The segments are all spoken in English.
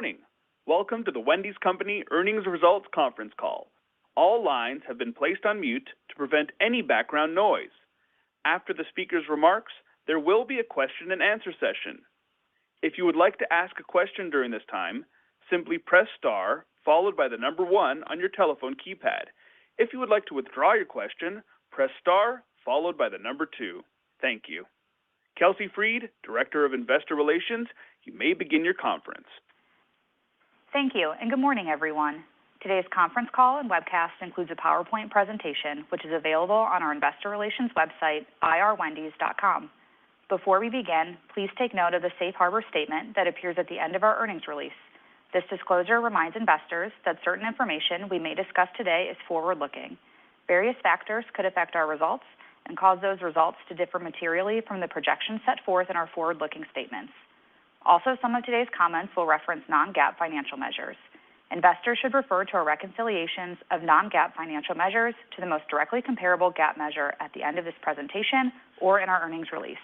morning. Welcome to the Wendy's Company Earnings Results Conference Call. All lines have been placed on mute to prevent any background noise. After the speaker's remarks, there will be a question and answer session. If you would like to ask a question during this time, simply press star followed by the number 1 on your telephone keypad. If you would like to withdraw your question, press star followed by the number 2. Thank you. Kelsey Freed, Director of Investor Relations, you may begin your conference. Thank you, and good morning, everyone. Today's conference call and webcast includes a PowerPoint presentation, which is available on our Investor Relations website, irwendys.com. Before we begin, please take note of the Safe Harbor statement that appears at the end of our earnings release. This disclosure reminds investors that certain information we may discuss today is forward-looking. Various factors could affect our results and cause those results to differ materially from the projections set forth in our forward-looking statements. Also, some of today's comments will reference non-GAAP financial measures. Investors should refer to our reconciliations of non-GAAP financial measures to the most directly comparable GAAP measure at the end of this presentation or in our earnings release.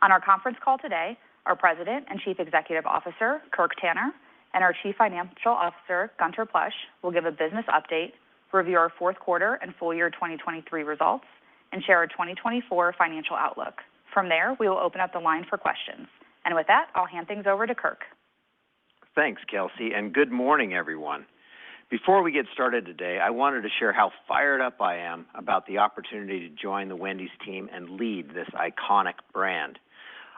On our conference call today, our President and Chief Executive Officer, Kirk Tanner, and our Chief Financial Officer, Gunther Plush, will give a business update, review our fourth quarter and full year 2023 results, and share our 2024 financial outlook. From there, we will open up the line for questions. And with that, I'll hand things over to Kirk. Thanks, Kelsey, and good morning, everyone. Before we get started today, I wanted to share how fired up I am about the opportunity to join the Wendy's team and lead this iconic brand.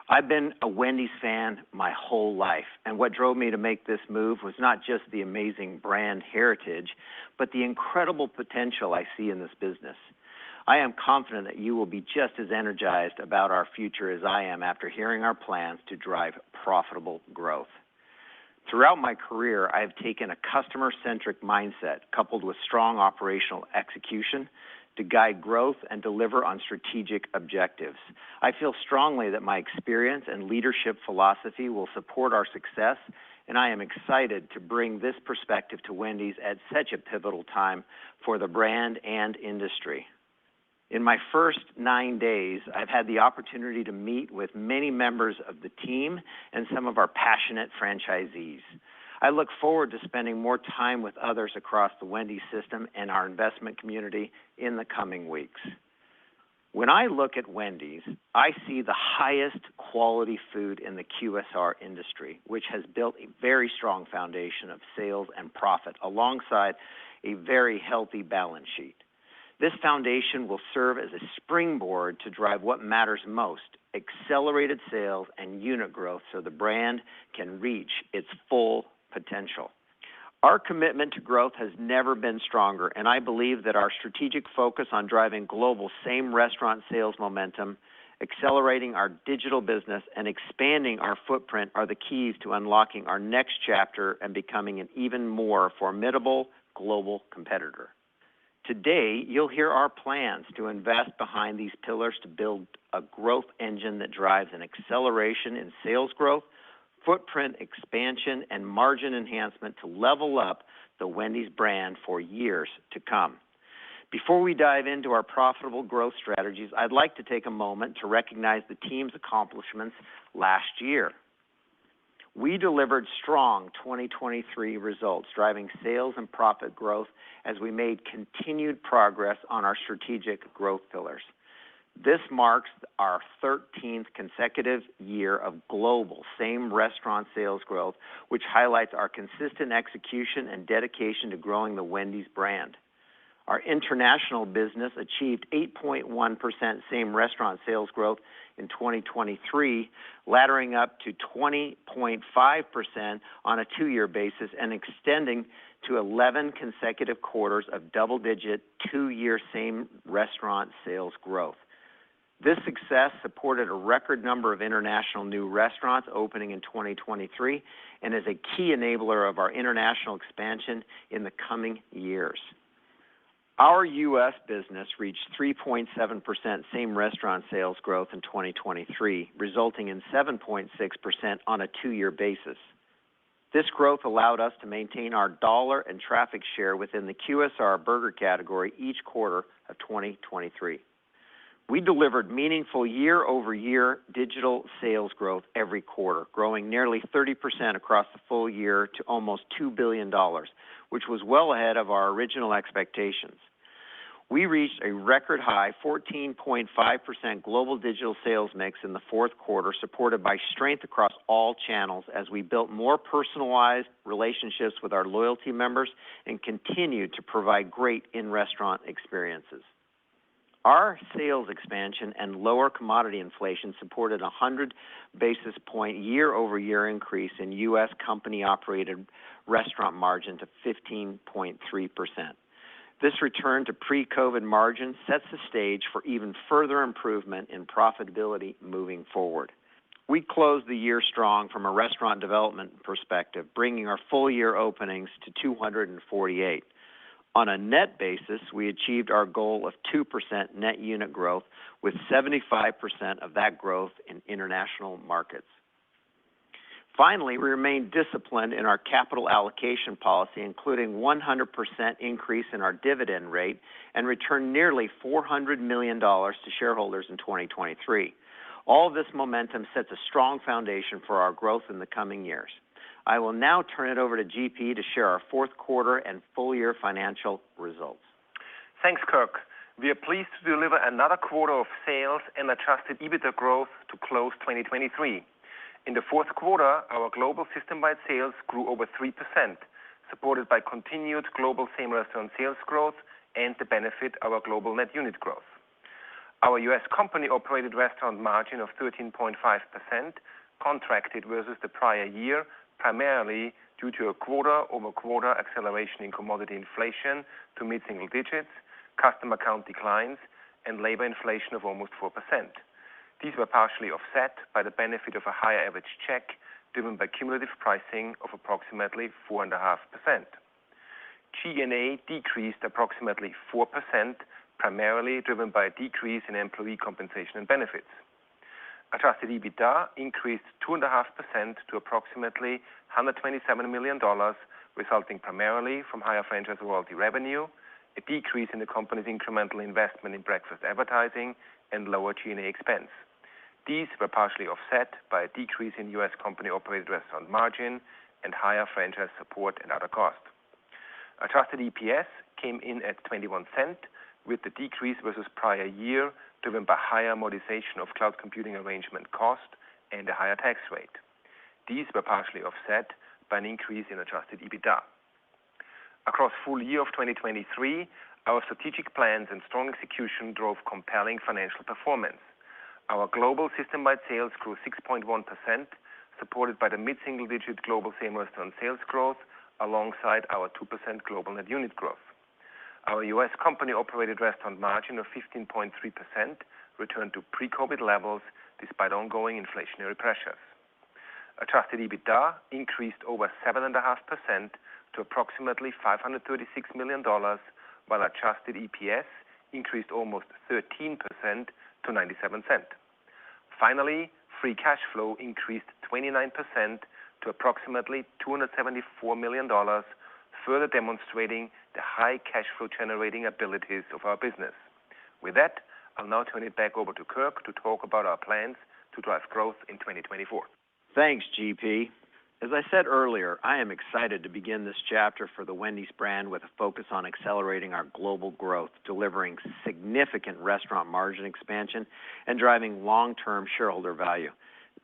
I've been a Wendy's fan my whole life, and what drove me to make this move was not just the amazing brand heritage, but the incredible potential I see in this business. I am confident that you will be just as energized about our future as I am after hearing our plans to drive profitable growth. Throughout my career, I have taken a customer-centric mindset coupled with strong operational execution to guide growth and deliver on strategic objectives. I feel strongly that my experience and leadership philosophy will support our success, and I am excited to bring this perspective to Wendy's at such a pivotal time for the brand and industry. In my first 9 days, I've had the opportunity to meet with many members of the team and some of our passionate franchisees. I look forward to spending more time with others across the Wendy's system and our investment community in the coming weeks. When I look at Wendy's, I see the highest quality food in the QSR industry, which has built a very strong foundation of sales and profit alongside a very healthy balance sheet. This foundation will serve as a springboard to drive what matters most, accelerated sales and unit growth so the brand can reach its full potential. Our commitment to growth has never been stronger, and I believe that our strategic focus on driving global same-restaurant sales momentum, accelerating our digital business, and expanding our footprint are the keys to unlocking our next chapter and becoming an even more formidable global competitor. Today, you'll hear our plans to invest behind these pillars to build a growth engine that drives an acceleration in sales growth, footprint expansion, and margin enhancement to level up the Wendy's brand for years to come. Before we dive into our profitable growth strategies, I'd like to take a moment to recognize the team's accomplishments last year. We delivered strong 2023 results, driving sales and profit growth as we made continued progress on our strategic growth pillars. This marks our 13th consecutive year of global same-restaurant sales growth, which highlights our consistent execution and dedication to growing the Wendy's brand. Our international business achieved 8.1% same-restaurant sales growth in 2023, laddering up to 20.5% on a 2-year basis and extending to 11 consecutive quarters of double-digit 2-year same-restaurant sales growth. This success supported a record number of international new restaurants opening in 2023 and is a key enabler of our international expansion in the coming years. Our U.S. business reached 3.7% same-restaurant sales growth in 2023, resulting in 7.6% on a 2-year basis. This growth allowed us to maintain our dollar and traffic share within the QSR burger category each quarter of 2023. We delivered meaningful year-over-year digital sales growth every quarter, growing nearly 30% across the full year to almost $2 billion, which was well ahead of our original expectations. We reached a record high 14.5% global digital sales mix in the fourth quarter, supported by strength across all channels as we built more personalized relationships with our loyalty members and continued to provide great in-restaurant experiences. Our sales expansion and lower commodity inflation supported a 100 basis point year-over-year increase in U.S. company-operated restaurant margin to 15.3%. This return to pre-COVID margin sets the stage for even further improvement in profitability moving forward. We closed the year strong from a restaurant development perspective, bringing our full-year openings to 248. On a net basis, we achieved our goal of 2% net unit growth, with 75% of that growth in international markets. Finally, we remained disciplined in our capital allocation policy, including 100% increase in our dividend rate and returned nearly $400 million to shareholders in 2023. All of this momentum sets a strong foundation for our growth in the coming years. I will now turn it over to GP to share our fourth quarter and full-year financial results. Thanks, Kirk. We are pleased to deliver another quarter of sales and adjusted EBITDA growth to close 2023. In the fourth quarter, our global system-wide sales grew over 3%, supported by continued global same-restaurant sales growth and the benefit of our global net unit growth. Our U.S. company-operated restaurant margin of 13.5% contracted versus the prior year, primarily due to a quarter-over-quarter acceleration in commodity inflation to mid-single digits, customer count declines, and labor inflation of almost 4%. These were partially offset by the benefit of a higher average check, driven by cumulative pricing of approximately 4.5%. G&A decreased approximately 4%, primarily driven by a decrease in employee compensation and benefits. Adjusted EBITDA increased 2.5% to approximately $127 million, resulting primarily from higher franchise royalty revenue, a decrease in the company's incremental investment in breakfast advertising, and lower G&A expense. These were partially offset by a decrease in U.S. company-operated restaurant margin and higher franchise support and other costs. Adjusted EPS came in at 21 cents, with the decrease versus prior year driven by higher amortization of cloud computing arrangement cost and a higher tax rate. These were partially offset by an increase in adjusted EBITDA. Across full year of 2023, our strategic plans and strong execution drove compelling financial performance. Our global system-wide sales grew 6.1%, supported by the mid-single-digit global same-restaurant sales growth alongside our 2% global net unit growth. Our U.S. company-operated restaurant margin of 15.3% returned to pre-COVID levels despite ongoing inflationary pressures. Adjusted EBITDA increased over 7.5% to approximately $536 million, while adjusted EPS increased almost 13% to 97 cents. Finally, free cash flow increased 29% to approximately $274 million, further demonstrating the high cash flow generating abilities of our business. With that, I'll now turn it back over to Kirk to talk about our plans to drive growth in 2024. Thanks, GP. As I said earlier, I am excited to begin this chapter for the Wendy's brand with a focus on accelerating our global growth, delivering significant restaurant margin expansion, and driving long-term shareholder value.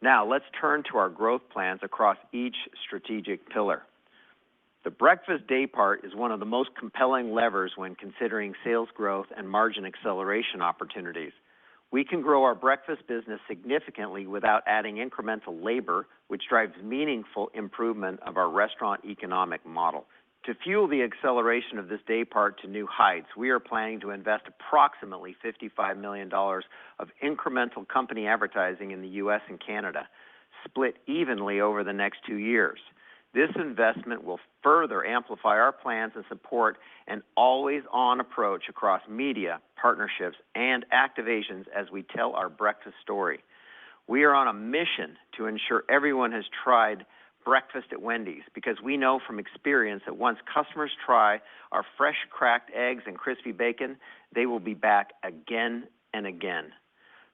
Now, let's turn to our growth plans across each strategic pillar. The breakfast day part is one of the most compelling levers when considering sales growth and margin acceleration opportunities. We can grow our breakfast business significantly without adding incremental labor, which drives meaningful improvement of our restaurant economic model. To fuel the acceleration of this day part to new heights, we are planning to invest approximately $55 million of incremental company advertising in the U.S. and Canada, split evenly over the next 2 years. This investment will further amplify our plans and support an always-on approach across media, partnerships, and activations as we tell our breakfast story. We are on a mission to ensure everyone has tried breakfast at Wendy's, because we know from experience that once customers try our fresh cracked eggs and crispy bacon, they will be back again and again.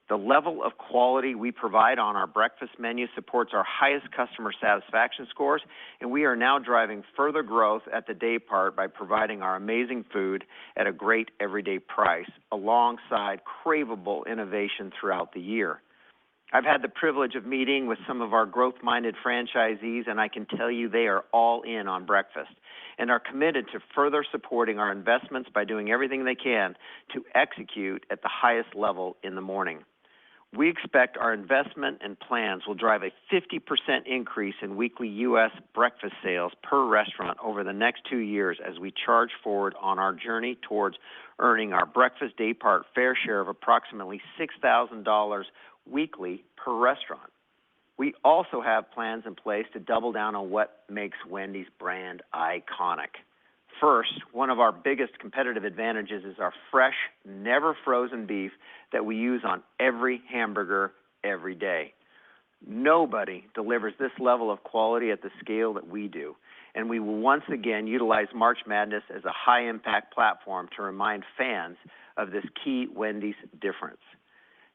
The level of quality we provide on our breakfast menu supports our highest customer satisfaction scores, and we are now driving further growth at the day part by providing our amazing food at a great everyday price, alongside craveable innovation throughout the year. I've had the privilege of meeting with some of our growth-minded franchisees, and I can tell you they are all in on breakfast and are committed to further supporting our investments by doing everything they can to execute at the highest level in the morning. We expect our investment and plans will drive a 50% increase in weekly U.S. breakfast sales per restaurant over the next 2 years as we charge forward on our journey towards earning our breakfast day part fair share of approximately $6,000 weekly per restaurant. We also have plans in place to double down on what makes Wendy's brand iconic. First, one of our biggest competitive advantages is our fresh, never frozen beef that we use on every hamburger every day. Nobody delivers this level of quality at the scale that we do, and we will once again utilize March Madness as a high-impact platform to remind fans of this key Wendy's difference.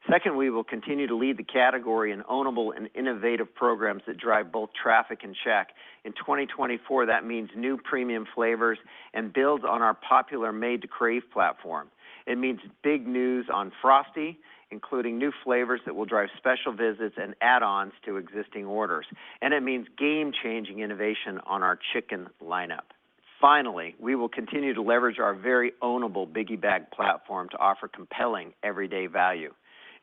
Second, we will continue to lead the category in ownable and innovative programs that drive both traffic and check. In 2024, that means new premium flavors and builds on our popular Made to Crave platform. It means big news on Frosty, including new flavors that will drive special visits and add-ons to existing orders. And it means game-changing innovation on our chicken lineup. Finally, we will continue to leverage our very ownable Biggie Bag platform to offer compelling everyday value.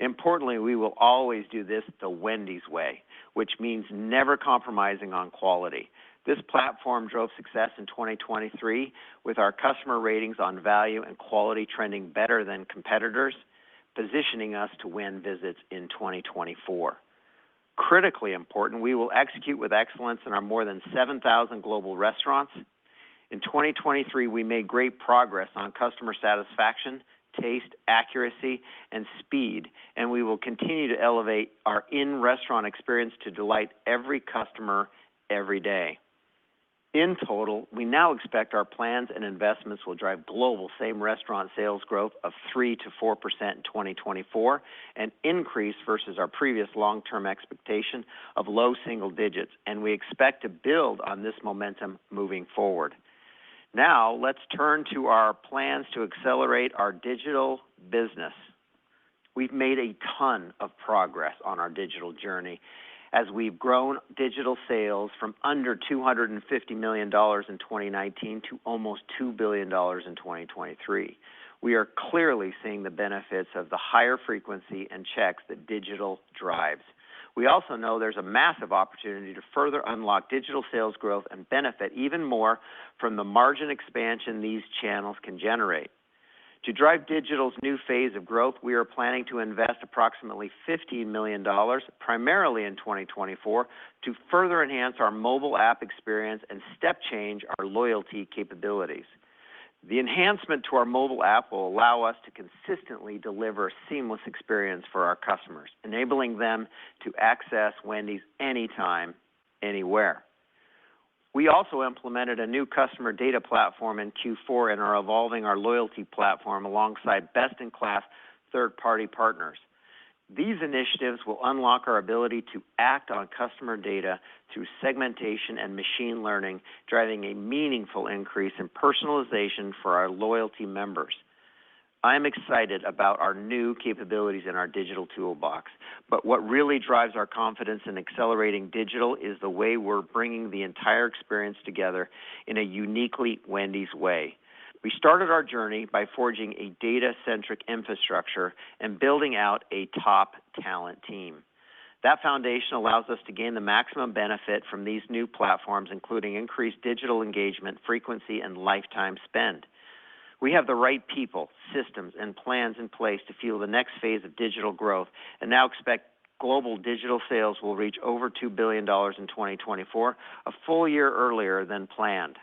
Importantly, we will always do this the Wendy's way, which means never compromising on quality. This platform drove success in 2023 with our customer ratings on value and quality trending better than competitors, positioning us to win visits in 2024. Critically important, we will execute with excellence in our more than 7,000 global restaurants. In 2023, we made great progress on customer satisfaction, taste, accuracy, and speed, and we will continue to elevate our in-restaurant experience to delight every customer every day. In total, we now expect our plans and investments will drive global same-restaurant sales growth of 3 to 4% in 2024, an increase versus our previous long-term expectation of low single digits, and we expect to build on this momentum moving forward. Now, let's turn to our plans to accelerate our digital business. We've made a ton of progress on our digital journey as we've grown digital sales from under $250 million in 2019 to almost $2 billion in 2023. We are clearly seeing the benefits of the higher frequency and checks that digital drives. We also know there's a massive opportunity to further unlock digital sales growth and benefit even more from the margin expansion these channels can generate. To drive digital's new phase of growth, we are planning to invest approximately $15 million, primarily in 2024, to further enhance our mobile app experience and step change our loyalty capabilities. The enhancement to our mobile app will allow us to consistently deliver a seamless experience for our customers, enabling them to access Wendy's anytime, anywhere. We also implemented a new customer data platform in Q4 and are evolving our loyalty platform alongside best-in-class third-party partners. These initiatives will unlock our ability to act on customer data through segmentation and machine learning, driving a meaningful increase in personalization for our loyalty members. I am excited about our new capabilities in our digital toolbox, but what really drives our confidence in accelerating digital is the way we're bringing the entire experience together in a uniquely Wendy's way. We started our journey by forging a data-centric infrastructure and building out a top talent team. That foundation allows us to gain the maximum benefit from these new platforms, including increased digital engagement, frequency, and lifetime spend. We have the right people, systems, and plans in place to fuel the next phase of digital growth, and now expect global digital sales will reach over $2 billion in 2024, a full year earlier than planned.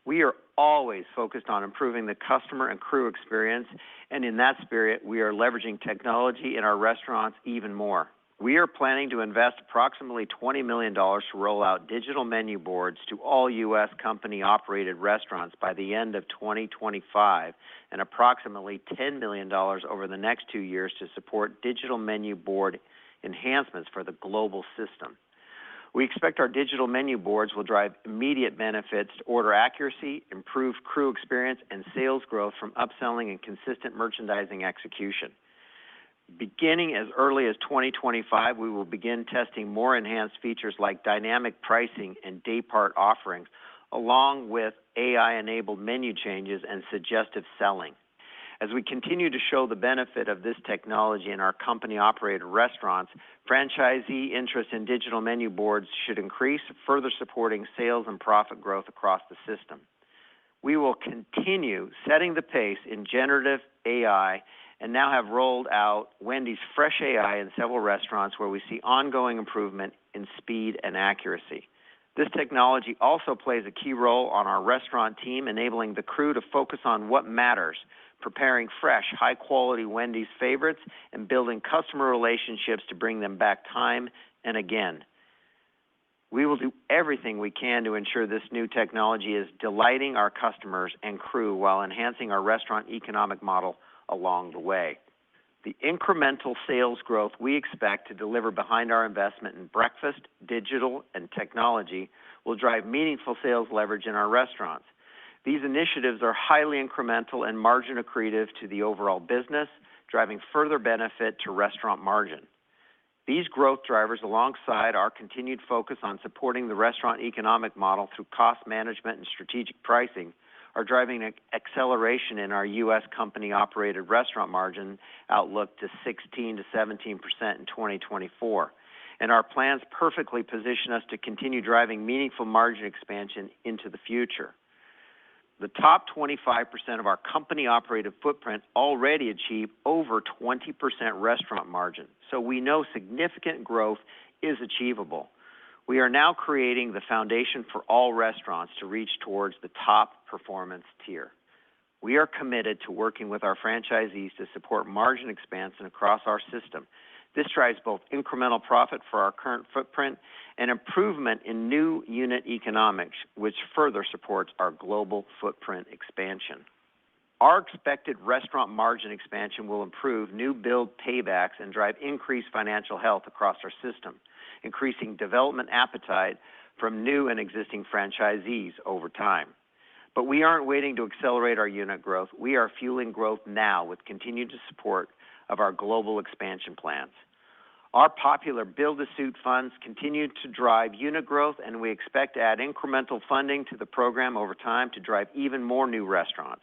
We are always focused on improving the customer and crew experience, and in that spirit, we are leveraging technology in our restaurants even more. We are planning to invest approximately $20 million to roll out digital menu boards to all U.S. company-operated restaurants by the end of 2025 and approximately $10 million over the next 2 years to support digital menu board enhancements for the global system. We expect our digital menu boards will drive immediate benefits to order accuracy, improved crew experience, and sales growth from upselling and consistent merchandising execution. Beginning as early as 2025, we will begin testing more enhanced features like dynamic pricing and day-part offerings, along with AI-enabled menu changes and suggestive selling. As we continue to show the benefit of this technology in our company-operated restaurants, franchisee interest in digital menu boards should increase, further supporting sales and profit growth across the system. We will continue setting the pace in generative AI and now have rolled out Wendy's Fresh AI in several restaurants where we see ongoing improvement in speed and accuracy. This technology also plays a key role on our restaurant team, enabling the crew to focus on what matters, preparing fresh, high-quality Wendy's favorites and building customer relationships to bring them back time and again. We will do everything we can to ensure this new technology is delighting our customers and crew while enhancing our restaurant economic model along the way. The incremental sales growth we expect to deliver behind our investment in breakfast, digital, and technology will drive meaningful sales leverage in our restaurants. These initiatives are highly incremental and margin accretive to the overall business, driving further benefit to restaurant margin. These growth drivers, alongside our continued focus on supporting the restaurant economic model through cost management and strategic pricing, are driving an acceleration in our U.S. company-operated restaurant margin outlook to 16 to 17% in 2024. And our plans perfectly position us to continue driving meaningful margin expansion into the future. The top 25% of our company-operated footprint already achieve over 20% restaurant margin, so we know significant growth is achievable. We are now creating the foundation for all restaurants to reach towards the top performance tier. We are committed to working with our franchisees to support margin expansion across our system. This drives both incremental profit for our current footprint and improvement in new unit economics, which further supports our global footprint expansion. Our expected restaurant margin expansion will improve new build paybacks and drive increased financial health across our system, increasing development appetite from new and existing franchisees over time. But we aren't waiting to accelerate our unit growth. We are fueling growth now with continued support of our global expansion plans. Our popular build-to-suit funds continue to drive unit growth, and we expect to add incremental funding to the program over time to drive even more new restaurants.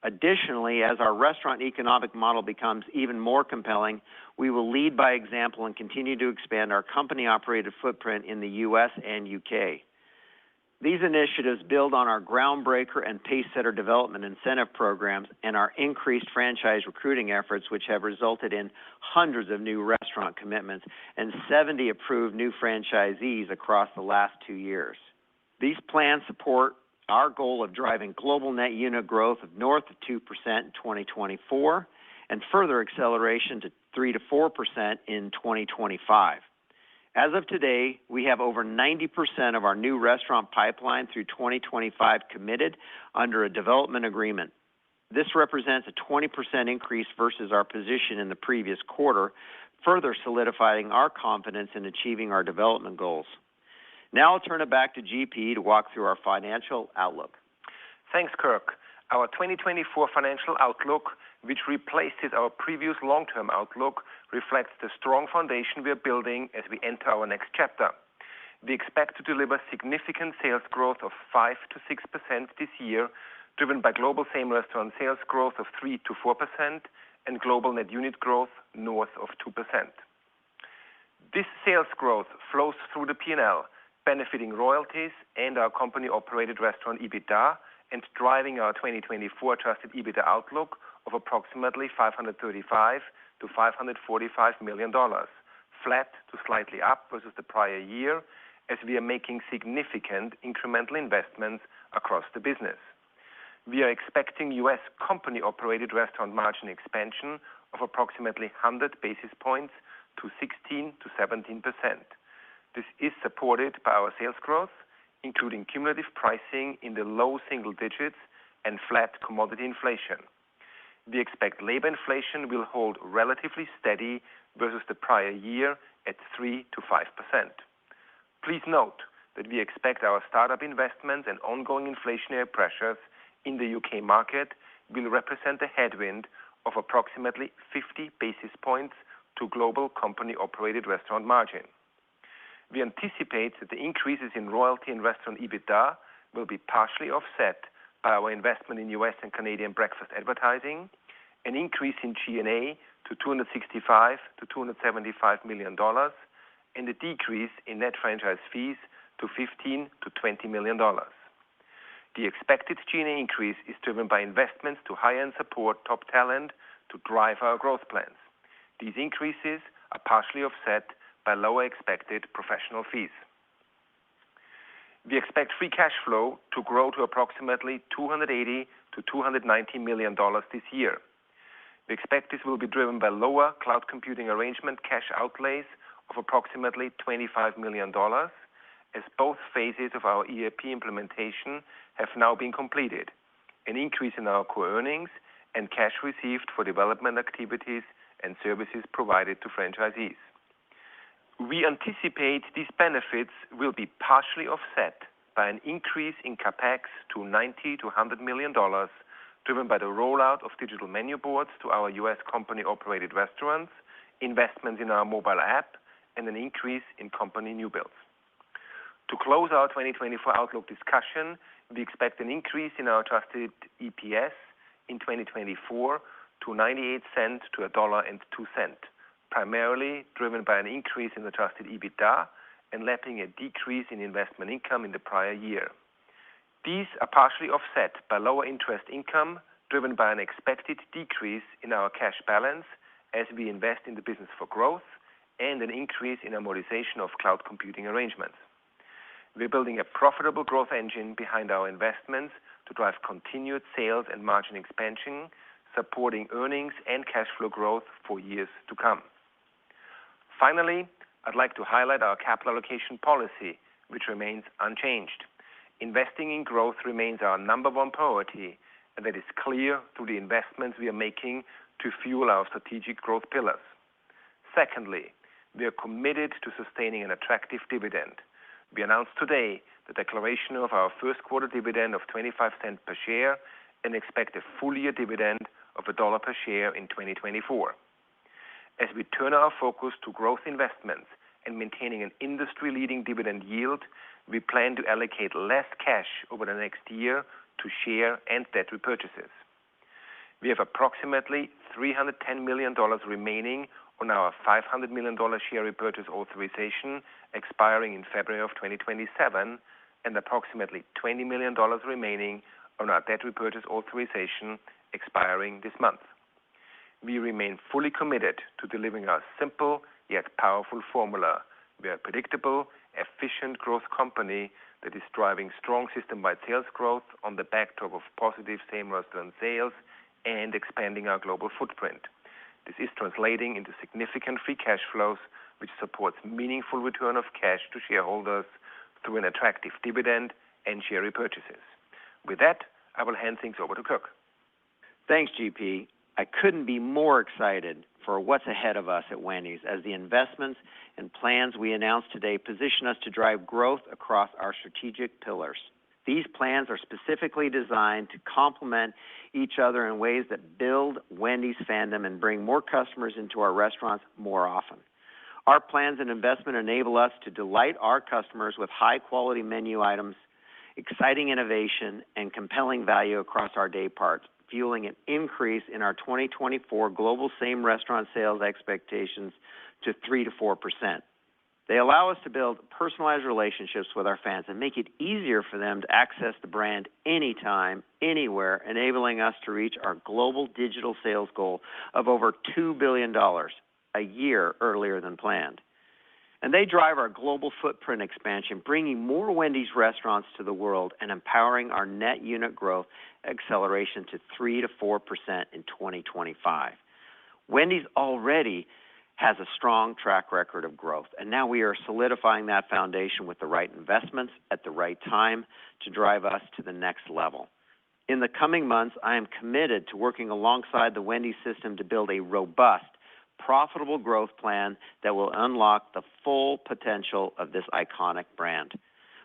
Additionally, as our restaurant economic model becomes even more compelling, we will lead by example and continue to expand our company-operated footprint in the U.S. and U.K. These initiatives build on our groundbreaker and pacesetter development incentive programs and our increased franchise recruiting efforts, which have resulted in hundreds of new restaurant commitments and 70 approved new franchisees across the last 2 years. These plans support our goal of driving global net unit growth of north of 2% in 2024 and further acceleration to 3 to 4% in 2025. As of today, we have over 90% of our new restaurant pipeline through 2025 committed under a development agreement. This represents a 20% increase versus our position in the previous quarter, further solidifying our confidence in achieving our development goals. Now I'll turn it back to GP to walk through our financial outlook. Thanks, Kirk. Our 2024 financial outlook, which replaces our previous long-term outlook, reflects the strong foundation we are building as we enter our next chapter. We expect to deliver significant sales growth of 5 to 6% this year, driven by global same-restaurant sales growth of 3 to 4% and global net unit growth north of 2%. This sales growth flows through the P&L, benefiting royalties and our company-operated restaurant EBITDA and driving our 2024 adjusted EBITDA outlook of approximately $535 to $545 million, flat to slightly up versus the prior year, as we are making significant incremental investments across the business. We are expecting U.S. company-operated restaurant margin expansion of approximately 100 basis points to 16 to 17%. This is supported by our sales growth, including cumulative pricing in the low single digits and flat commodity inflation. We expect labor inflation will hold relatively steady versus the prior year at 3 to 5%. Please note that we expect our startup investments and ongoing inflationary pressures in the UK market will represent a headwind of approximately 50 basis points to global company-operated restaurant margin. We anticipate that the increases in royalty and restaurant EBITDA will be partially offset by our investment in U.S. and Canadian breakfast advertising, an increase in G&A to $265 to $275 million, and a decrease in net franchise fees to $15 to $20 million. The expected G&A increase is driven by investments to hire and support top talent to drive our growth plans. These increases are partially offset by lower expected professional fees. We expect free cash flow to grow to approximately $280 to $290 million this year. We expect this will be driven by lower cloud computing arrangement cash outlays of approximately $25 million, as both phases of our ERP implementation have now been completed, an increase in our core earnings, and cash received for development activities and services provided to franchisees. We anticipate these benefits will be partially offset by an increase in CapEx to $90 to $100 million, driven by the rollout of digital menu boards to our U.S. company-operated restaurants, investments in our mobile app, and an increase in company new builds. To close our 2024 outlook discussion, we expect an increase in our adjusted EPS in 2024 to 98 cents to $1.02, primarily driven by an increase in adjusted EBITDA and lapping a decrease in investment income in the prior year. These are partially offset by lower interest income, driven by an expected decrease in our cash balance as we invest in the business for growth, and an increase in amortization of cloud computing arrangements. We're building a profitable growth engine behind our investments to drive continued sales and margin expansion, supporting earnings and cash flow growth for years to come. Finally, I'd like to highlight our capital allocation policy, which remains unchanged. Investing in growth remains our number one priority, and that is clear through the investments we are making to fuel our strategic growth pillars. Secondly, we are committed to sustaining an attractive dividend. We announced today the declaration of our first quarter dividend of 25 cents per share and expect a full-year dividend of $1 per share in 2024. As we turn our focus to growth investments and maintaining an industry-leading dividend yield, we plan to allocate less cash over the next year to share and debt repurchases. We have approximately $310 million remaining on our $500 million share repurchase authorization expiring in February of 2027 and approximately $20 million remaining on our debt repurchase authorization expiring this month. We remain fully committed to delivering our simple yet powerful formula. We are a predictable, efficient growth company that is driving strong system-wide sales growth on the backdrop of positive same-restaurant sales and expanding our global footprint. This is translating into significant free cash flows, which supports meaningful return of cash to shareholders through an attractive dividend and share repurchases. With that, I will hand things over to Kirk. Thanks, GP. I couldn't be more excited for what's ahead of us at Wendy's as the investments and plans we announced today position us to drive growth across our strategic pillars. These plans are specifically designed to complement each other in ways that build Wendy's fandom and bring more customers into our restaurants more often. Our plans and investment enable us to delight our customers with high-quality menu items, exciting innovation, and compelling value across our day parts, fueling an increase in our 2024 global same-restaurant sales expectations to 3 to 4%. They allow us to build personalized relationships with our fans and make it easier for them to access the brand anytime, anywhere, enabling us to reach our global digital sales goal of over $2 billion a year earlier than planned. And they drive our global footprint expansion, bringing more Wendy's restaurants to the world and empowering our net unit growth acceleration to 3 to 4% in 2025. Wendy's already has a strong track record of growth, and now we are solidifying that foundation with the right investments at the right time to drive us to the next level. In the coming months, I am committed to working alongside the Wendy system to build a robust, profitable growth plan that will unlock the full potential of this iconic brand.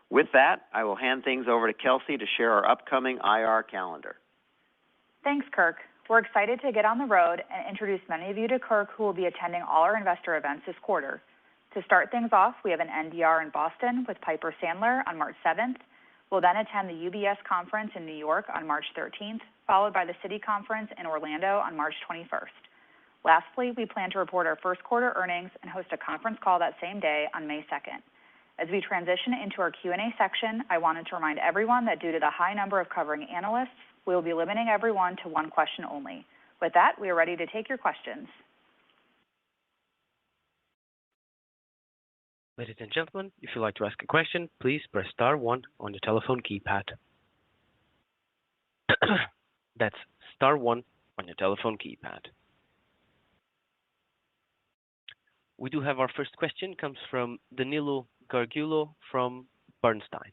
With that, I will hand things over to Kelsey to share our upcoming IR calendar. Thanks, Kirk. We're excited to get on the road and introduce many of you to Kirk, who will be attending all our investor events this quarter. To start things off, we have an NDR in Boston with Piper Sandler on March 7th. We'll then attend the UBS conference in New York on March 13th, followed by the Citi conference in Orlando on March 21st. Lastly, we plan to report our first quarter earnings and host a conference call that same day on May 2nd. As we transition into our Q&A section, I wanted to remind everyone that due to the high number of covering analysts, we will be limiting everyone to one question only. With that, we are ready to take your questions. Ladies and gentlemen, if you'd like to ask a question, please press star one on your telephone keypad. That's star one on your telephone keypad. We do have our first question, comes from Danilo Gargiulo from Bernstein.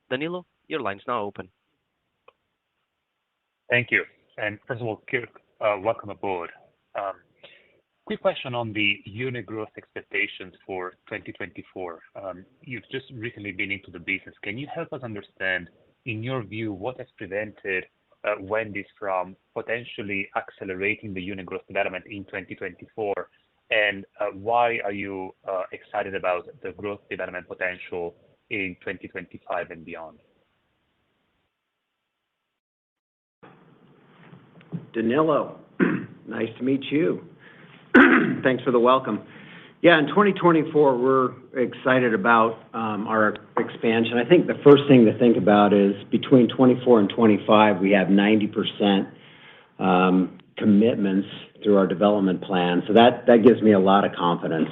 Danilo, your line's now open. Thank you. And first of all, Kirk, welcome aboard. Quick question on the unit growth expectations for 2024. You've just recently been into the business. Can you help us understand, in your view, what has prevented Wendy's from potentially accelerating the unit growth development in 2024? And why are you excited about the growth development potential in 2025 and beyond? Danilo, nice to meet you. Thanks for the welcome. Yeah, in 2024, we're excited about our expansion. I think the first thing to think about is between 24 and 25, we have 90% commitments through our development plan. So that gives me a lot of confidence.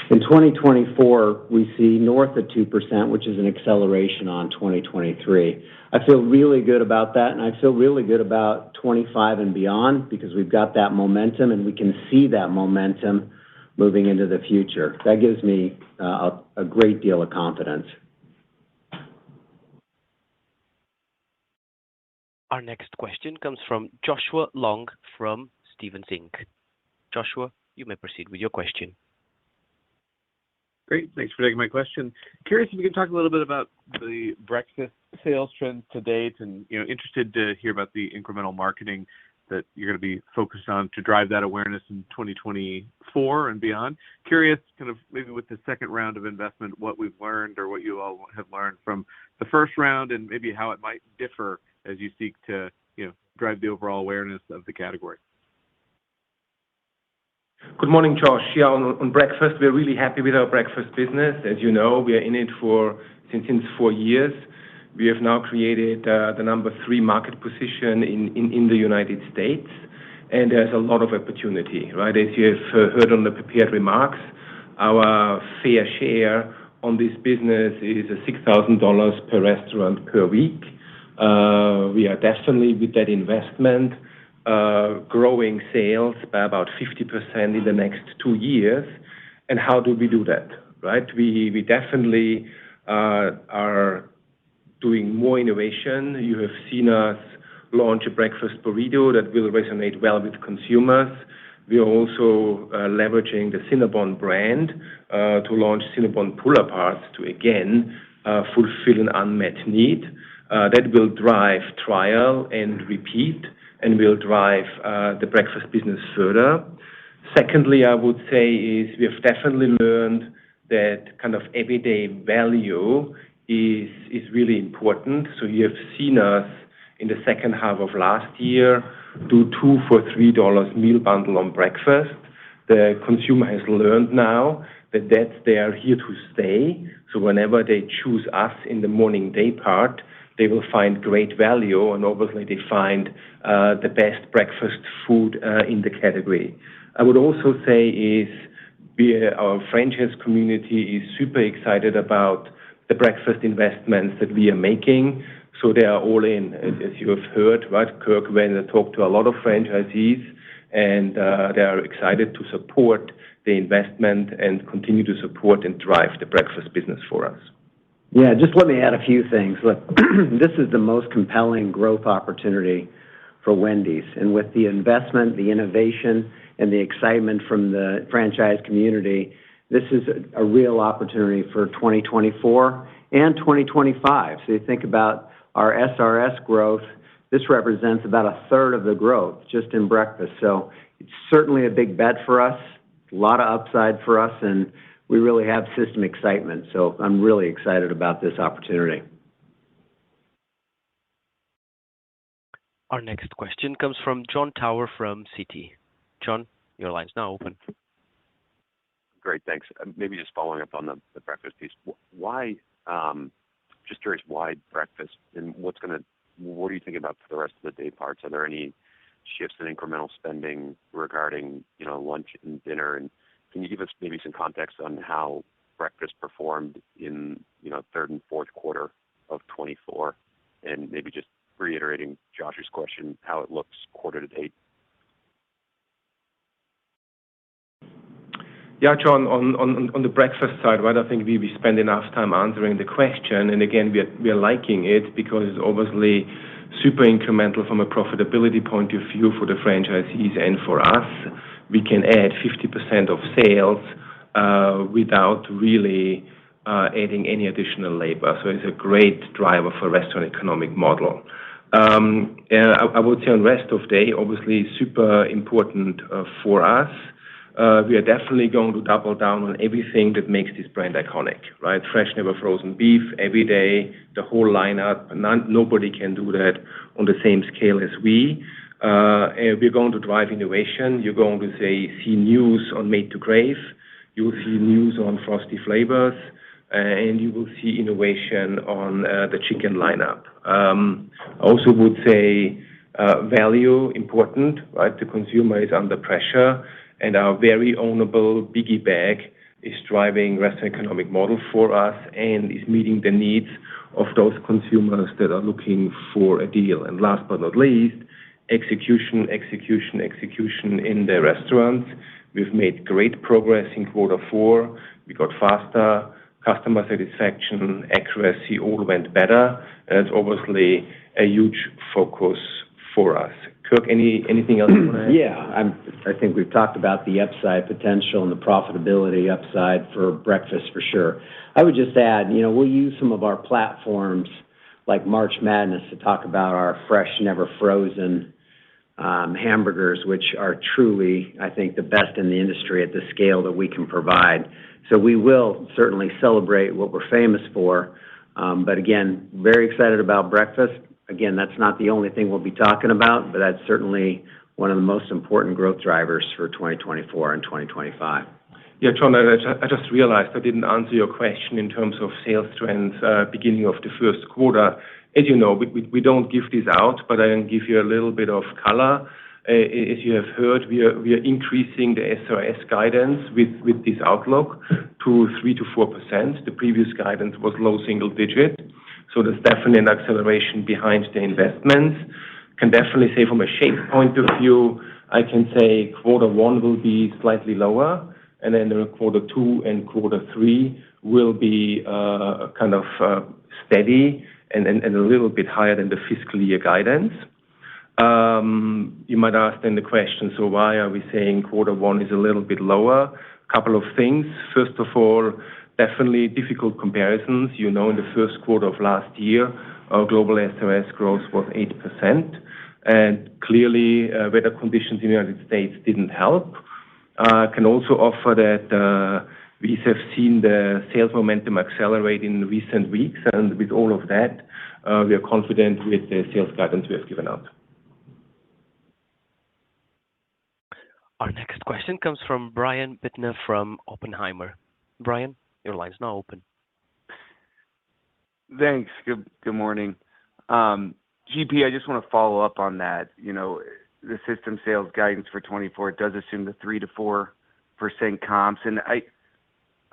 In 2024, we see north of 2%, which is an acceleration on 2023. I feel really good about that, and I feel really good about 25 and beyond because we've got that momentum, and we can see that momentum moving into the future. That gives me a great deal of confidence. Our next question comes from Joshua Long from Stephens Inc. Joshua, you may proceed with your question. Great. Thanks for taking my question. Curious if you can talk a little bit about the breakfast sales trends to date, and interested to hear about the incremental marketing that you're going to be focused on to drive that awareness in 2024 and beyond. Curious, kind of maybe with the second round of investment, what we've learned or what you all have learned from the first round, and maybe how it might differ as you seek to drive the overall awareness of the category. Good morning, Josh. Yeah, on breakfast, we're really happy with our breakfast business. As you know, we are in it since 4 years. We have now created the number 3 market position in the United States, and there's a lot of opportunity, right? As you have heard on the prepared remarks, our fair share on this business is $6,000 per restaurant per week. We are definitely, with that investment, growing sales by about 50% in the next 2 years. And how do we do that, right? We definitely are doing more innovation. You have seen us launch a breakfast burrito that will resonate well with consumers. We are also leveraging the Cinnabon brand to launch Cinnabon Pull-Aparts to, again, fulfill an unmet need. That will drive trial and repeat, and will drive the breakfast business further. Secondly, I would say is we have definitely learned that kind of everyday value is really important. So you have seen us in the second half of last year do 2 for $3 meal bundle on breakfast. The consumer has learned now that they are here to stay. So whenever they choose us in the morning day part, they will find great value, and obviously they find the best breakfast food in the category. I would also say is our franchise community is super excited about the breakfast investments that we are making. So they are all in, as you have heard, right? Kirk went and talked to a lot of franchisees, and they are excited to support the investment and continue to support and drive the breakfast business for us. Yeah, just let me add a few things. Look, this is the most compelling growth opportunity for Wendy's. And with the investment, the innovation, and the excitement from the franchise community, this is a real opportunity for 2024 and 2025. So you think about our SRS growth, this represents about a third of the growth just in breakfast. So it's certainly a big bet for us, a lot of upside for us, and we really have system excitement. So I'm really excited about this opportunity. Our next question comes from Jon Tower from Citi. John, your line's now open. Great, thanks. Maybe just following up on the breakfast piece. Why, just curious, why breakfast, and what are you thinking about for the rest of the day parts? Are there any shifts in incremental spending regarding, lunch and dinner? And can you give us maybe some context on how breakfast performed in, third and fourth quarter of 24? And maybe just reiterating Josh's question, how it looks quarter to date. Yeah, John, on the breakfast side, right, I think we spend enough time answering the question. And again, we are liking it because it's obviously super incremental from a profitability point of view for the franchisees and for us. We can add 50% of sales without really adding any additional labor. So it's a great driver for restaurant economic model. I would say on rest of day, obviously super important for us. We are definitely going to double down on everything that makes this brand iconic, right? Fresh, never frozen beef every day, the whole lineup. Nobody can do that on the same scale as we. We're going to drive innovation. You're going to see news on Made to Crave. You will see news on Frosty Flavors, and you will see innovation on the chicken lineup. I also would say value important, right? The consumer is under pressure, and our very ownable Biggie Bag is driving restaurant economic model for us and is meeting the needs of those consumers that are looking for a deal. And last but not least, execution in the restaurants. We've made great progress in quarter four. We got faster, customer satisfaction, accuracy all went better, and it's obviously a huge focus for us. Kirk, anything else you want to add? Yeah, I think we've talked about the upside potential and the profitability upside for breakfast for sure. I would just add, we'll use some of our platforms like March Madness to talk about our fresh, never frozen hamburgers, which are truly, I think, the best in the industry at the scale that we can provide. So we will certainly celebrate what we're famous for. But again, very excited about breakfast. Again, that's not the only thing we'll be talking about, but that's certainly one of the most important growth drivers for 2024 and 2025. Yeah, John, I just realized I didn't answer your question in terms of sales trends beginning of the first quarter. As you know, we don't give this out, but I can give you a little bit of color. As you have heard, we are increasing the SRS guidance with this outlook to 3 to 4%. The previous guidance was low single digit. So there's definitely an acceleration behind the investments. Can definitely say from a shape point of view, I can say quarter one will be slightly lower, and then quarter two and quarter three will be kind of steady and a little bit higher than the fiscal year guidance. You might ask then the question, so why are we saying quarter one is a little bit lower? A couple of things. First of all, definitely difficult comparisons. In the first quarter of last year, our global SRS growth was 8%. And clearly, weather conditions in the United States didn't help. I can also offer that we have seen the sales momentum accelerate in recent weeks. And with all of that, we are confident with the sales guidance we have given out. Our next question comes from Brian Bittner from Oppenheimer. Brian, your line's now open. Thanks. Good morning. GP, I just want to follow up on that. The system sales guidance for 24 does assume the 3 to 4% comps. And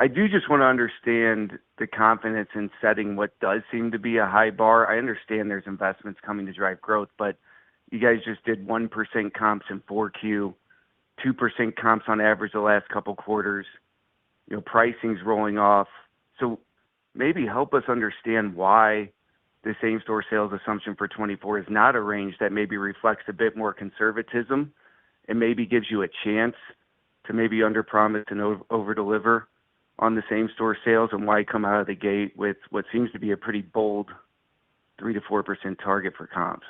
I do just want to understand the confidence in setting what does seem to be a high bar. I understand there's investments coming to drive growth, but you guys just did 1% comps in 4Q. 2% comps on average the last couple quarters. Pricing's rolling off. So maybe help us understand why the same-store sales assumption for 24 is not a range that maybe reflects a bit more conservatism and maybe gives you a chance to maybe underpromise and overdeliver on the same-store sales, and why come out of the gate with what seems to be a pretty bold 3 to 4% target for comps.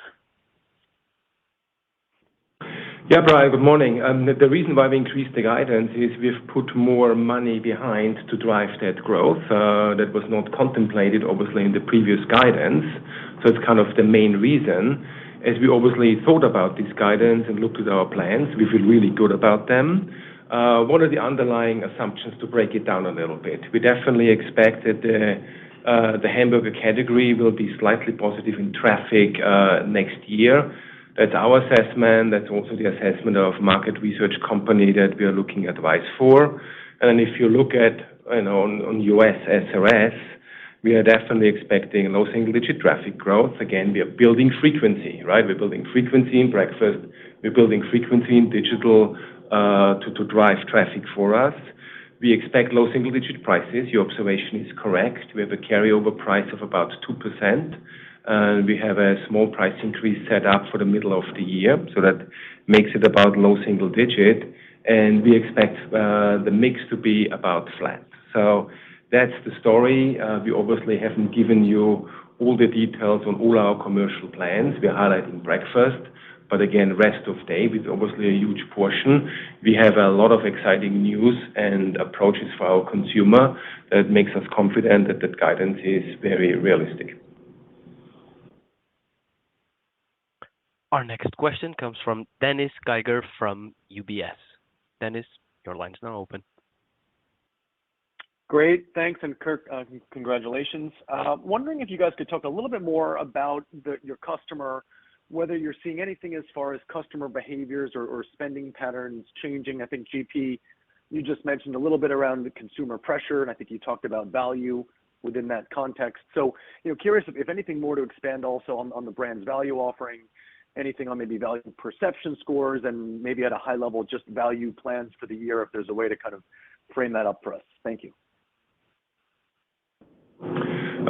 Yeah, Brian, good morning. The reason why we increased the guidance is we've put more money behind to drive that growth. That was not contemplated, obviously, in the previous guidance. So it's kind of the main reason. As we obviously thought about this guidance and looked at our plans, we feel really good about them. What are the underlying assumptions to break it down a little bit? We definitely expect that the hamburger category will be slightly positive in traffic next year. That's our assessment. That's also the assessment of market research company that we are looking advice for. And if you look at on US SRS, we are definitely expecting low single-digit traffic growth. Again, we are building frequency, right? We're building frequency in breakfast. We're building frequency in digital to drive traffic for us. We expect low single-digit prices. Your observation is correct. We have a carryover price of about 2%. We have a small price increase set up for the middle of the year, so that makes it about low single-digit. And we expect the mix to be about flat. So that's the story. We obviously haven't given you all the details on all our commercial plans. We're highlighting breakfast. But again, rest of day is obviously a huge portion. We have a lot of exciting news and approaches for our consumer that makes us confident that that guidance is very realistic. Our next question comes from Dennis Geiger from UBS. Dennis, your line's now open. Great. Thanks, and Kirk, congratulations. Wondering if you guys could talk a little bit more about your customer, whether you're seeing anything as far as customer behaviors or spending patterns changing. I think, GP, you just mentioned a little bit around the consumer pressure, and I think you talked about value within that context. So, curious if anything more to expand also on the brand's value offering, anything on maybe value perception scores, and maybe at a high level, just value plans for the year, if there's a way to kind of frame that up for us. Thank you.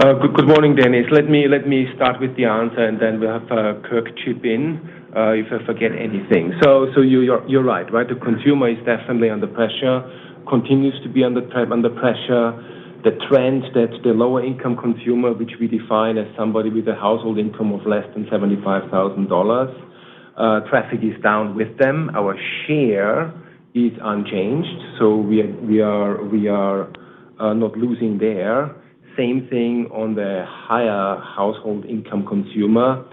Good morning, Dennis. Let me start with the answer, and then we'll have Kirk chip in if I forget anything. So you're right? The consumer is definitely under pressure, continues to be under pressure. The trend that the lower income consumer, which we define as somebody with a household income of less than $75,000, traffic is down with them. Our share is unchanged, so we are not losing there. Same thing on the higher household income consumer.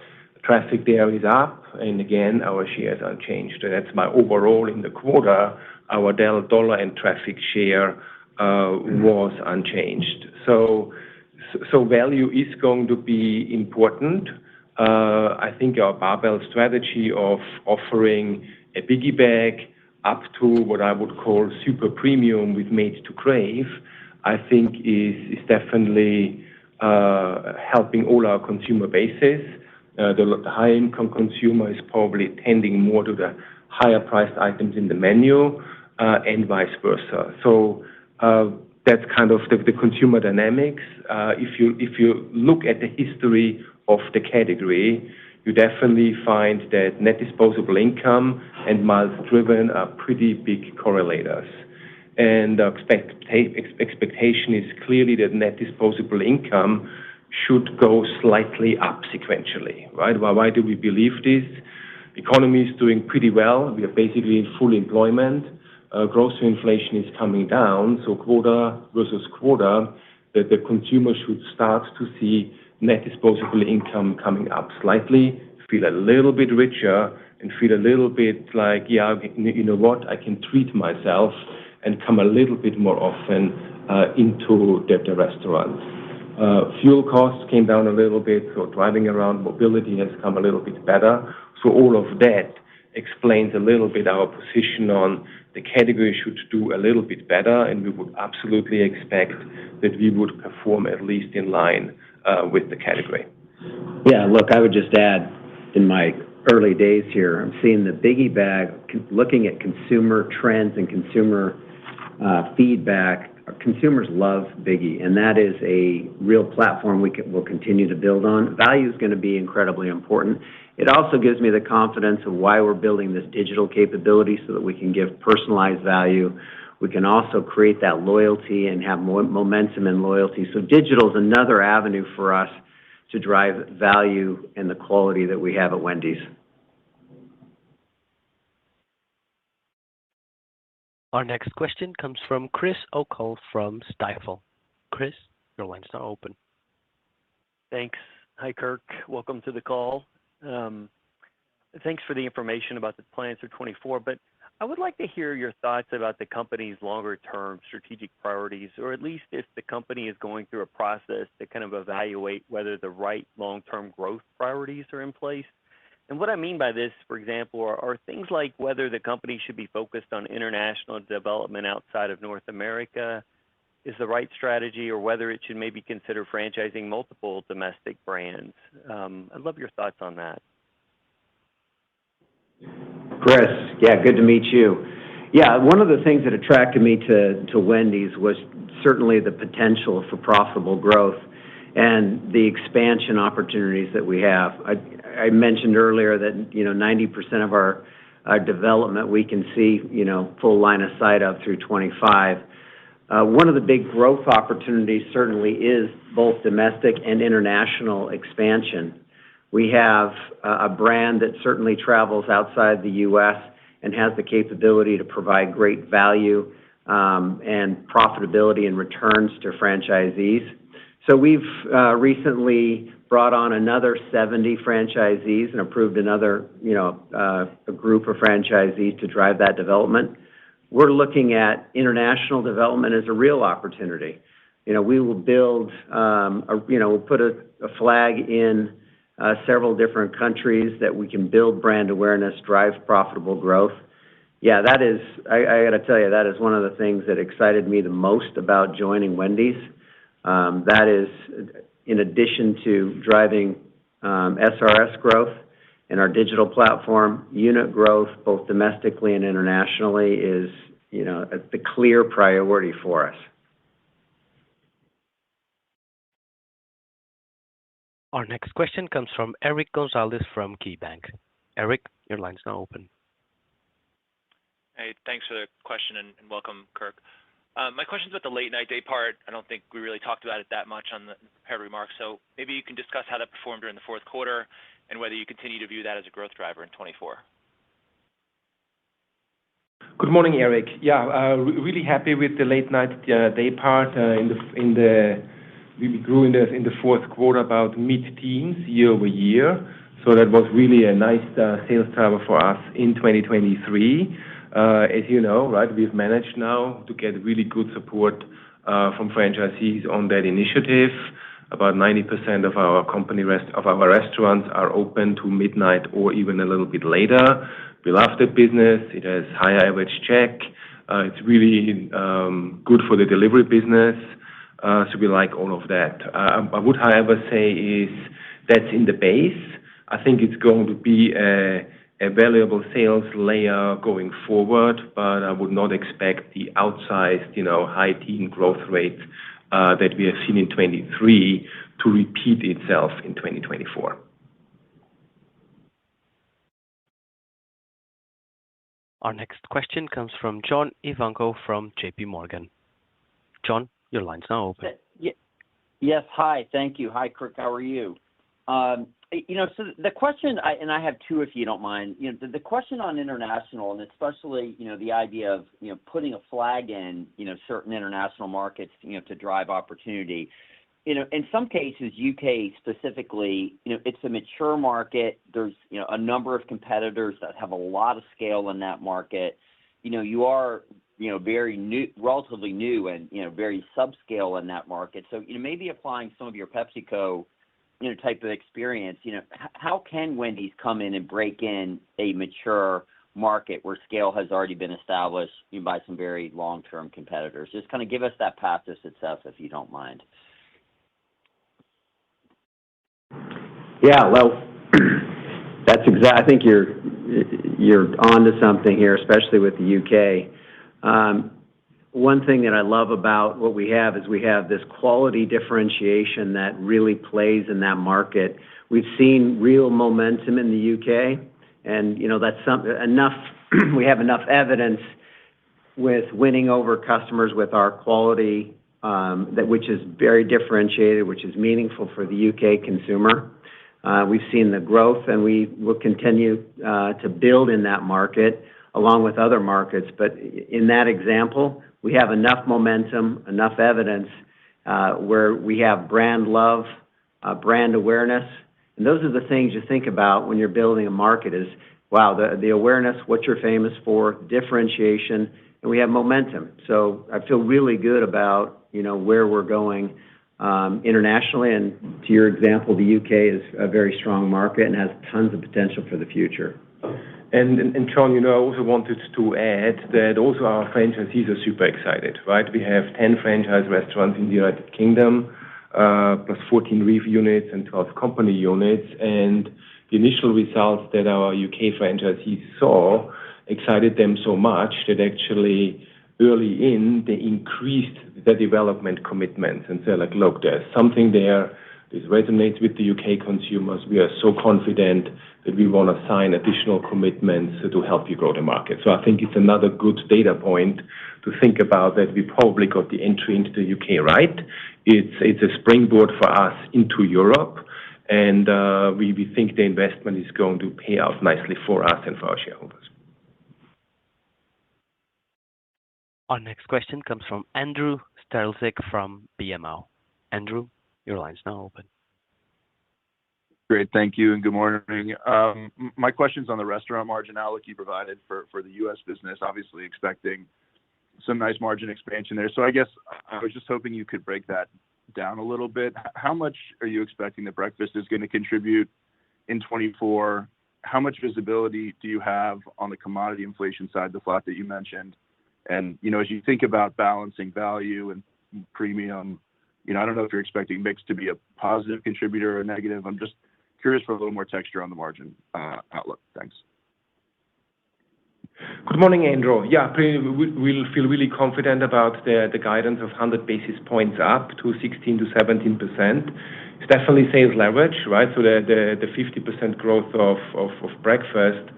Traffic there is up, and again, our share is unchanged. That's my overall in the quarter. Our dollar and traffic share was unchanged. So value is going to be important. I think our barbell strategy of offering a biggie bag up to what I would call super premium with Made to Crave, I think is definitely helping all our consumer bases. The high-income consumer is probably tending more to the higher-priced items in the menu, and vice versa. So that's kind of the consumer dynamics. If you look at the history of the category, you definitely find that net disposable income and miles driven are pretty big correlators. And the expectation is clearly that net disposable income should go slightly up sequentially, right? Why do we believe this? Economy is doing pretty well. We are basically in full employment. Grocery inflation is coming down, so quarter versus quarter, that the consumer should start to see net disposable income coming up slightly, feel a little bit richer, and feel a little bit like, yeah, you know what, I can treat myself and come a little bit more often into the restaurant. Fuel costs came down a little bit, so driving around mobility has come a little bit better. So all of that explains a little bit our position on the category should do a little bit better, and we would absolutely expect that we would perform at least in line with the category. Yeah, look, I would just add in my early days here. I'm seeing the Biggie Bag, looking at consumer trends and consumer feedback. Consumers love Biggie, and that is a real platform we'll continue to build on. Value is going to be incredibly important. It also gives me the confidence of why we're building this digital capability so that we can give personalized value. We can also create that loyalty and have more momentum and loyalty. So digital is another avenue for us to drive value and the quality that we have at Wendy's. Our next question comes from Chris O'Cull from Stifel. Chris, your line's now open. Thanks. Hi, Kirk. Welcome to the call. Thanks for the information about the plans for 24, but I would like to hear your thoughts about the company's longer-term strategic priorities, or at least if the company is going through a process to kind of evaluate whether the right long-term growth priorities are in place. And what I mean by this, for example, are things like whether the company should be focused on international development outside of North America is the right strategy, or whether it should maybe consider franchising multiple domestic brands. I'd love your thoughts on that. Chris, yeah, good to meet you. Yeah, one of the things that attracted me to Wendy's was certainly the potential for profitable growth and the expansion opportunities that we have. I mentioned earlier that 90% of our development we can see full line of sight of through 25. One of the big growth opportunities certainly is both domestic and international expansion. We have a brand that certainly travels outside the U.S. and has the capability to provide great value and profitability and returns to franchisees. So we've recently brought on another 70 franchisees and approved another, a group of franchisees to drive that development. We're looking at international development as a real opportunity. We will build, we'll put a flag in several different countries that we can build brand awareness, drive profitable growth. Yeah, that is, I got to tell you, that is one of the things that excited me the most about joining Wendy's. That is, in addition to driving SRS growth and our digital platform, unit growth, both domestically and internationally, is, the clear priority for us. Our next question comes from Eric Gonzalez from KeyBank. Eric, your line's now open. Hey, thanks for the question and welcome, Kirk. My question's about the late night day part. I don't think we really talked about it that much on the prepared remarks, so maybe you can discuss how that performed during the fourth quarter and whether you continue to view that as a growth driver in 24. Good morning, Eric. Yeah, really happy with the late night day part. We grew in the fourth quarter about mid-teens year over year, so that was really a nice sales driver for us in 2023. As you know, right, we've managed now to get really good support from franchisees on that initiative. About 90% of our our restaurants are open to midnight or even a little bit later. We love that business. It has higher average check. It's really good for the delivery business. So we like all of that. I would, however, say is that's in the base. I think it's going to be a valuable sales layer going forward, but I would not expect the outsized, high teen growth rate that we have seen in 23 to repeat itself in 2024. Our next question comes from John Ivanko from JP Morgan. John, your line's now open. Yes, hi, thank you. Hi, Kirk, how are you? So the question, and I have two if you don't mind, the question on international, and especially, the idea of, putting a flag in, certain international markets, to drive opportunity. In some cases, UK specifically, it's a mature market. There's, a number of competitors that have a lot of scale in that market. You are, very new, relatively new and, very subscale in that market. So, maybe applying some of your PepsiCo type of experience, how can Wendy's come in and break in a mature market where scale has already been established by some very long-term competitors? Just kind of give us that path to success, if you don't mind. Yeah, well, I think you're onto something here, especially with the UK. One thing that I love about what we have is we have this quality differentiation that really plays in that market. We've seen real momentum in the UK, and that's enough. We have enough evidence with winning over customers with our quality, which is very differentiated, which is meaningful for the UK consumer. We've seen the growth, and we will continue to build in that market along with other markets. But in that example, we have enough momentum, enough evidence where we have brand love, brand awareness. And those are the things you think about when you're building a market is, wow, the awareness, what you're famous for, differentiation, and we have momentum. So I feel really good about, where we're going internationally. And to your example, the UK is a very strong market and has tons of potential for the future. And John, I also wanted to add that also our franchisees are super excited, right? We have 10 franchise restaurants in the United Kingdom, plus 14 REEF units and 12 company units. And the initial results that our UK franchisees saw excited them so much that actually early they increased their development commitments and said, look, there's something there. This resonates with the UK consumers. We are so confident that we want to sign additional commitments to help you grow the market. So I think it's another good data point to think about that we probably got the entry into the UK right. It's a springboard for us into Europe, and we think the investment is going to pay out nicely for us and for our shareholders. Our next question comes from Andrew Strelzik from BMO. Andrew, your line's now open. Great, thank you, and good morning. My question's on the restaurant margin outlook you provided for the U.S. business, obviously expecting some nice margin expansion there. So I guess I was just hoping you could break that down a little bit. How much are you expecting that breakfast is going to contribute in 24? How much visibility do you have on the commodity inflation side, the flat that you mentioned? And, as you think about balancing value and premium, I don't know if you're expecting mix to be a positive contributor or negative. I'm just curious for a little more texture on the margin outlook. Thanks. Good morning, Andrew. Yeah, we'll feel really confident about the guidance of 100 basis points up to 16 to 17%. It's definitely sales leverage, right? So the 50% growth of breakfast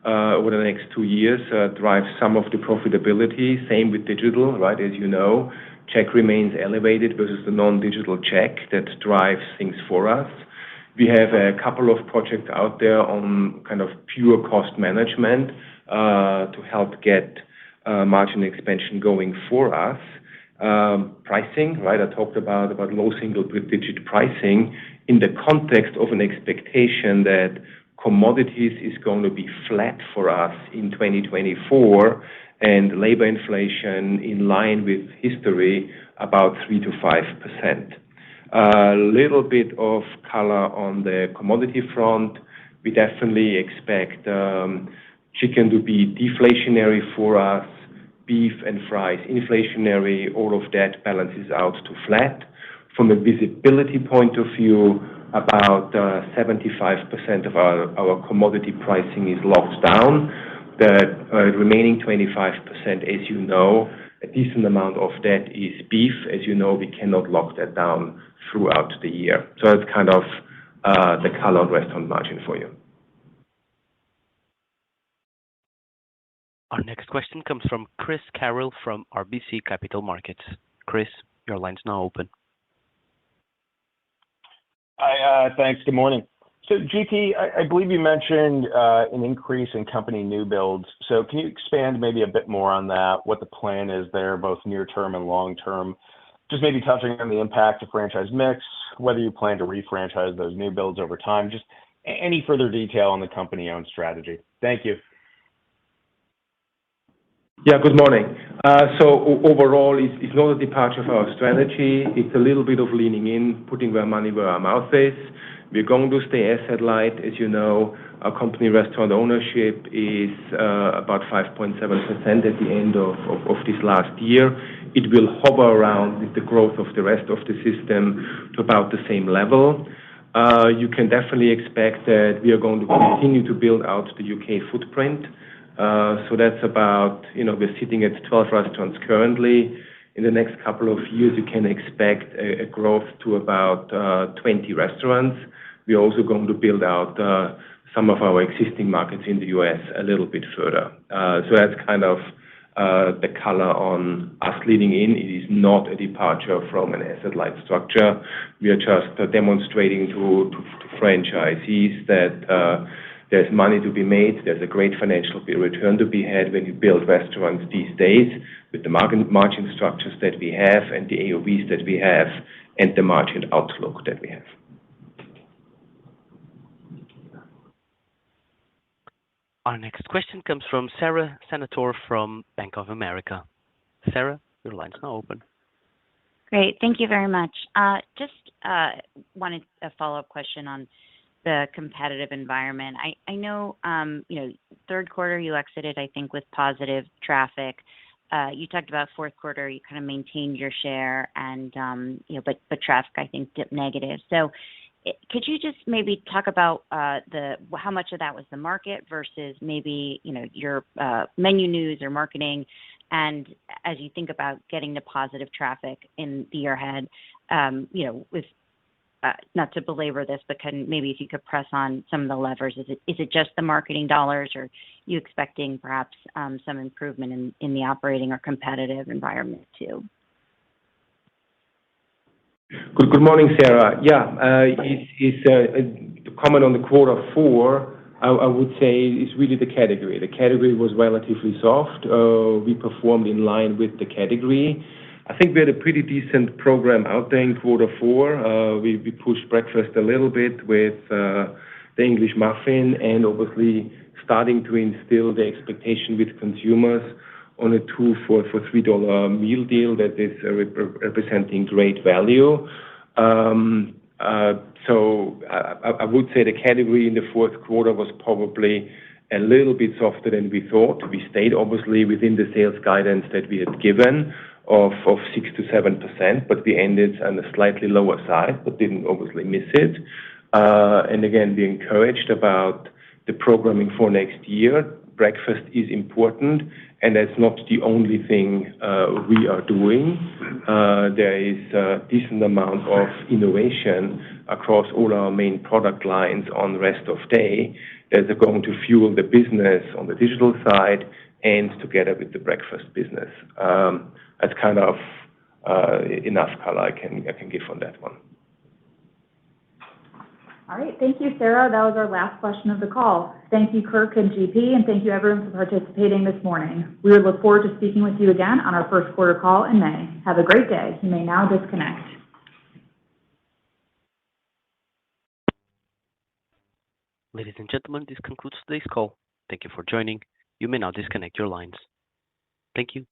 over the next 2 years drives some of the profitability. Same with digital, right? As you know, check remains elevated versus the non-digital check that drives things for us. We have a couple of projects out there on kind of pure cost management to help get margin expansion going for us. Pricing, right? I talked about low single-digit pricing in the context of an expectation that commodities is going to be flat for us in 2024 and labor inflation in line with history about 3 to 5%. A little bit of color on the commodity front. We definitely expect chicken to be deflationary for us, beef and fries inflationary. All of that balances out to flat. From a visibility point of view, about 75% of our commodity pricing is locked down. The remaining 25%, as you know, a decent amount of that is beef. As you know, we cannot lock that down throughout the year. So that's kind of the color on restaurant margin for you. Our next question comes from Chris Carril from RBC Capital Markets. Chris, your line's now open. Hi, thanks. Good morning. So, GP, I believe you mentioned an increase in company new builds. So can you expand maybe a bit more on that, what the plan is there, both near term and long term? Just maybe touching on the impact of franchise mix, whether you plan to refranchise those new builds over time, just any further detail on the company-owned strategy. Thank you. Yeah, good morning. So overall, it's not a departure of our strategy. It's a little bit of leaning in, putting our money where our mouth is. We're going to stay asset light. As you know, our company restaurant ownership is about 5.7% at the end of this last year. It will hover around with the growth of the rest of the system to about the same level. You can definitely expect that we are going to continue to build out the UK footprint. So that's about, we're sitting at 12 restaurants currently. In the next couple of years, you can expect a growth to about 20 restaurants. We're also going to build out some of our existing markets in the U.S. a little bit further. So that's kind of the color on us leading in. It is not a departure from an asset-light structure. We are just demonstrating to franchisees that there's money to be made. There's a great financial return to be had when you build restaurants these days with the margin structures that we have and the AOVs that we have and the margin outlook that we have. Our next question comes from Sara Senatore from Bank of America. Sarah, your line's now open. Great. Thank you very much. Just wanted a follow-up question on the competitive environment. I know, third quarter you exited, I think, with positive traffic. You talked about fourth quarter, you kind of maintained your share and, but traffic, I think, dipped negative. So could you just maybe talk about how much of that was the market versus maybe, your menu news or marketing? And as you think about getting to positive traffic in the year ahead, with not to belabor this, but maybe if you could press on some of the levers. Is it just the marketing dollars, or are you expecting perhaps some improvement in the operating or competitive environment too? Good morning, Sarah. Yeah, to comment on the quarter four, I would say is really the category. The category was relatively soft. We performed in line with the category. I think we had a pretty decent program out there in quarter four. We pushed breakfast a little bit with the English muffin and obviously starting to instill the expectation with consumers on a 2 for $3 meal deal that is representing great value. So I would say the category in the fourth quarter was probably a little bit softer than we thought. We stayed obviously within the sales guidance that we had given of 6 to 7%, but we ended on a slightly lower side, but didn't obviously miss it. And again, we're encouraged about the programming for next year. Breakfast is important, and that's not the only thing we are doing. There is a decent amount of innovation across all our main product lines on the rest of day that are going to fuel the business on the digital side and together with the breakfast business. That's kind of enough color I can give on that one. All right. Thank you, Sarah. That was our last question of the call. Thank you, Kirk and GP, and thank you everyone for participating this morning. We would look forward to speaking with you again on our first quarter call in May. Have a great day. You may now disconnect. Ladies and gentlemen, this concludes today's call. Thank you for joining. You may now disconnect your lines. Thank you.